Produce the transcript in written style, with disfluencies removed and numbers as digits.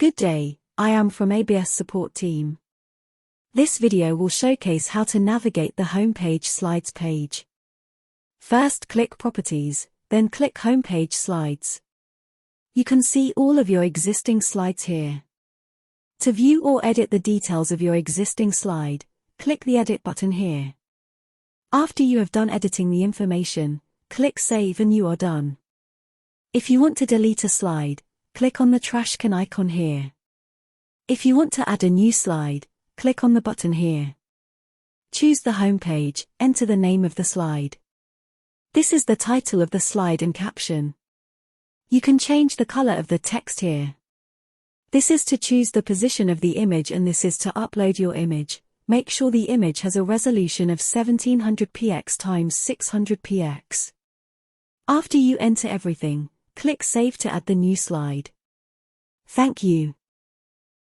Good day, I am from ABS support team. This video will showcase how to navigate the Homepage Slides page. First click Properties, then click Homepage Slides. You can see all of your existing slides here. To view or edit the details of your existing slide, click the Edit button here. After you have done editing the information, click Save and you are done. If you want to delete a slide, click on the trash can icon here. If you want to add a new slide, click on the button here. Choose the home page, enter the name of the slide. This is the title of the slide and caption. You can change the color of the text here. This is to choose the position of the image and this is to upload your image. Make sure the image has a resolution of 1700px x 600px. After you enter everything, click Save to add the new slide. Thank you.